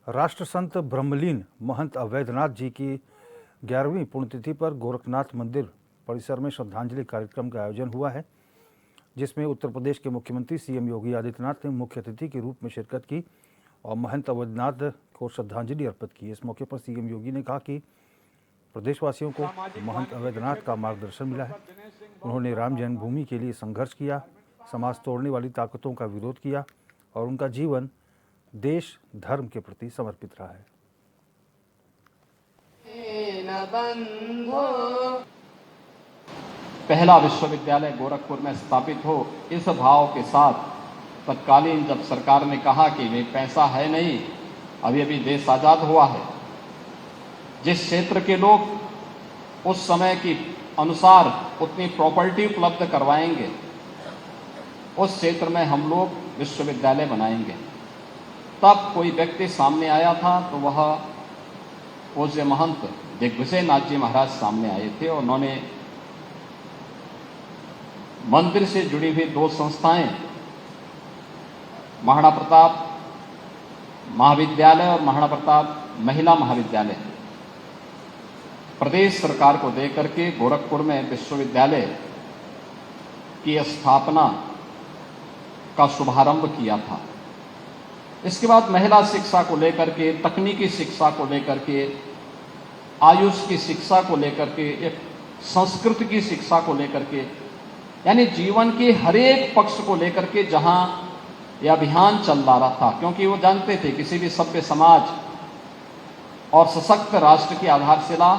राष्ट्रसंत ब्रह्मलीन महंत अवैधनाथ जी की 11वीं पुण्यतिथि पर गोरखनाथ मंदिर परिसर में श्रद्धांजलि कार्यक्रम का आयोजन हुआ है, जिसमें उत्तर प्रदेश के मुख्यमंत्री सीएम योगी आदित्यनाथ ने मुख्य अतिथि के रूप में शिरकत की और महंत अवैधनाथ को श्रद्धांजलि अर्पित की। इस मौके पर सीएम योगी ने कहा कि प्रदेशवासियों को महंत अवैधनाथ का मार्गदर्शन मिला है। उन्होंने राम जन्मभूमि के लिए संघर्ष किया, समाज तोड़ने वाली ताकतों का विरोध किया और उनका जीवन देश धर्म के प्रति समर्पित रहा है। पहला विश्वविद्यालय गोरखपुर में स्थापित हो, इस भाव के साथ तत्कालीन जब सरकार ने कहा कि वे पैसा है नहीं, अभी अभी देश आजाद हुआ है, जिस क्षेत्र के लोग उस समय की अनुसार उतनी प्रॉपर्टी उपलब्ध करवाएंगे, उस क्षेत्र में हम लोग विश्वविद्यालय बनाएंगे। तब कोई व्यक्ति सामने आया था, तो वह पूज्य महंत दिग्विजय नाथ जी महाराज सामने आए थे और उन्होंने मंदिर से जुड़ी हुई दो संस्थाएं, महाराणा प्रताप महाविद्यालय और महाराणा प्रताप महिला महाविद्यालय, प्रदेश सरकार को देकर के गोरखपुर में विश्वविद्यालय की स्थापना का शुभारंभ किया था। इसके बाद महिला शिक्षा को लेकर के, तकनीकी शिक्षा को लेकर के, आयुष की शिक्षा को लेकर के, एक संस्कृत की शिक्षा को लेकर के, यानी जीवन के हर एक पक्ष को लेकर के जहां यह अभियान चल रहा था, क्योंकि वो जानते थे किसी भी सभ्य समाज और सशक्त राष्ट्र की आधारशिला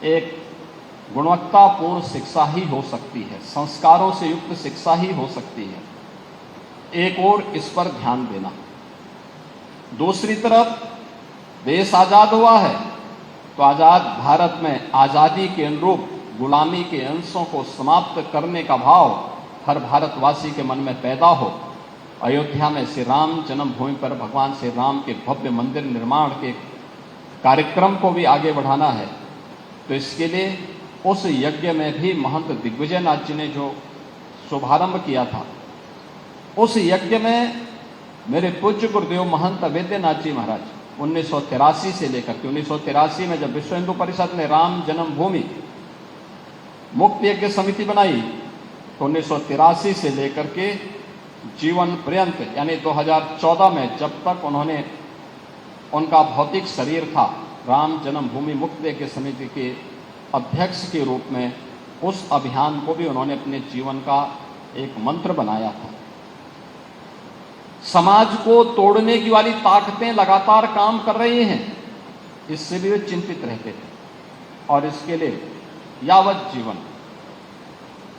एक गुणवत्तापूर्ण शिक्षा ही हो सकती है, संस्कारों से युक्त शिक्षा ही हो सकती है। एक और इस पर ध्यान देना। दूसरी तरफ देश आजाद हुआ है, तो आजाद भारत में आजादी के अनुरूप गुलामी के अंशों को समाप्त करने का भाव हर भारतवासी के मन में पैदा हो। अयोध्या में श्री राम जन्मभूमि पर भगवान श्री राम के भव्य मंदिर निर्माण के कार्यक्रम को भी आगे बढ़ाना है। तो इसके लिए उस यज्ञ में भी महंत दिग्विजय नाथ जी ने जो शुभारंभ किया था, उस यज्ञ में मेरे पूज्य गुरुदेव महंत अवैधनाथ जी महाराज 1983 से लेकर के 1983 में जब विश्व हिंदू परिषद ने राम जन्मभूमि मुक्त यज्ञ समिति बनाई, तो 1983 से लेकर के जीवन पर्यंत यानी 2014 में जब तक उन्होंने उनका भौतिक शरीर था, राम जन्मभूमि मुक्त यज्ञ समिति के अध्यक्ष के रूप में उस अभियान को भी उन्होंने अपने जीवन का एक मंत्र बनाया था। समाज को तोड़ने की वाली ताकतें लगातार काम कर रही हैं, इससे भी वे चिंतित रहते थे और इसके लिए यावत जीवन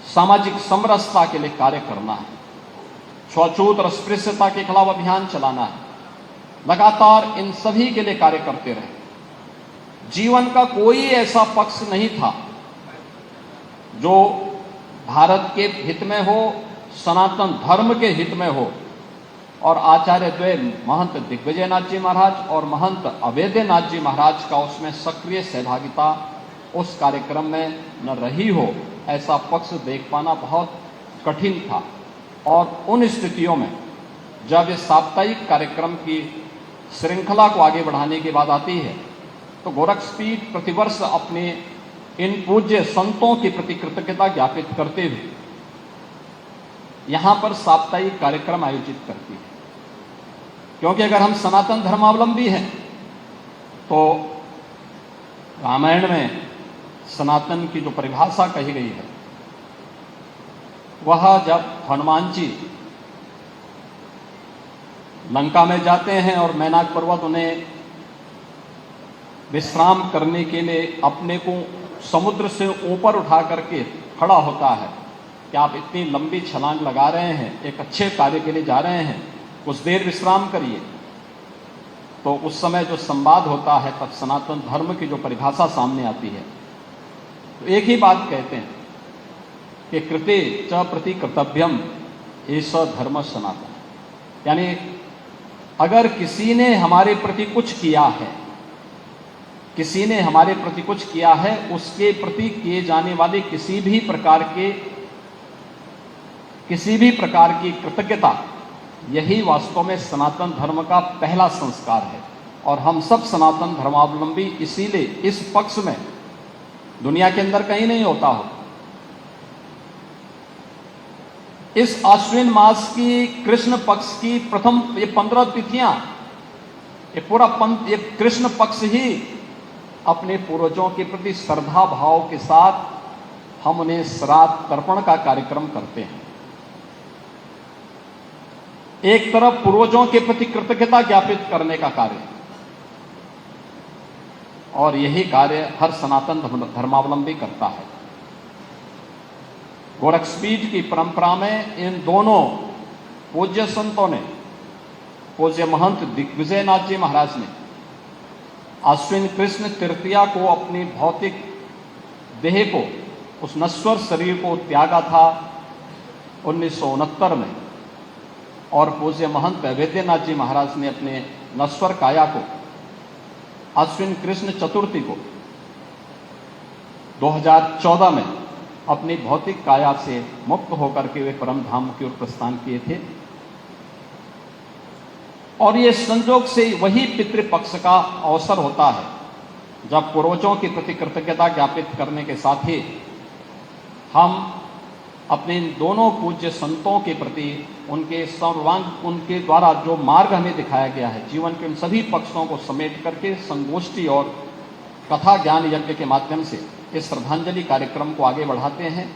सामाजिक समरसता के लिए कार्य करना है, छूआछूत और अस्पृश्यता के खिलाफ अभियान चलाना है, लगातार इन सभी के लिए कार्य करते रहे। जीवन का कोई ऐसा पक्ष नहीं था जो भारत के हित में हो, सनातन धर्म के हित में हो। और आचार्य द्वय महंत दिग्विजय नाथ जी महाराज और महंत अवैधनाथ जी महाराज का उसमें सक्रिय सहभागिता उस कार्यक्रम में न रही हो, ऐसा पक्ष देख पाना बहुत कठिन था। और उन स्थितियों में जब इस साप्ताहिक कार्यक्रम की श्रृंखला को आगे बढ़ाने की बात आती है, तो गोरक्षपीठ प्रतिवर्ष अपने इन पूज्य संतों के प्रति कृतज्ञता ज्ञापित करते हुए यहां पर साप्ताहिक कार्यक्रम आयोजित करती है। क्योंकि अगर हम सनातन धर्मावलंबी हैं, तो रामायण में सनातन की जो परिभाषा कही गई है, वह जब हनुमान जी लंका में जाते हैं और मैनाक पर्वत उन्हें विश्राम करने के लिए अपने को समुद्र से ऊपर उठा करके खड़ा होता है कि आप इतनी लंबी छलांग लगा रहे हैं, एक अच्छे कार्य के लिए जा रहे हैं, कुछ देर विश्राम करिए। तो उस समय जो संवाद होता है, तब सनातन धर्म की जो परिभाषा सामने आती है, तो एक ही बात कहते हैं कि कृते च प्रति कर्तव्यम एष धर्म सनातन। यानी अगर किसी ने हमारे प्रति कुछ किया है, किसी ने हमारे प्रति कुछ किया है, उसके प्रति किए जाने वाले किसी भी प्रकार की कृतज्ञता यही वास्तव में सनातन धर्म का पहला संस्कार है और हम सब सनातन धर्मावलंबी इसीलिए इस पक्ष में दुनिया के अंदर कहीं नहीं होता हो। इस आश्विन मास की कृष्ण पक्ष की प्रथम ये 15 तिथियां, ये कृष्ण पक्ष ही अपने पूर्वजों के प्रति श्रद्धा भाव के साथ हम उन्हें श्राद्ध तर्पण का कार्यक्रम करते हैं। एक तरफ पूर्वजों के प्रति कृतज्ञता ज्ञापित करने का कार्य और यही कार्य हर सनातन धर्मावलंबी करता है। गोरक्षपीठ की परंपरा में इन दोनों पूज्य संतों ने, पूज्य महंत दिग्विजयनाथ जी महाराज ने आश्विन कृष्ण तृतीया को अपनी भौतिक देह को, उस नश्वर शरीर को त्यागा था 1969 में, और पूज्य महंत वैद्यनाथ जी महाराज ने अपने नश्वर काया को आश्विन कृष्ण चतुर्थी को 2014 में अपनी भौतिक काया से मुक्त होकर के वे परम धाम की ओर प्रस्थान किए थे। और ये संजोग से वही पितृपक्ष का अवसर होता है जब पूर्वजों के प्रति कृतज्ञता ज्ञापित करने के साथ ही हम अपने इन दोनों पूज्य संतों के प्रति उनके द्वारा जो मार्ग हमें दिखाया गया है, जीवन के उन सभी पक्षों को समेट करके संगोष्ठी और कथा ज्ञान यज्ञ के माध्यम से इस श्रद्धांजलि कार्यक्रम को आगे बढ़ाते हैं।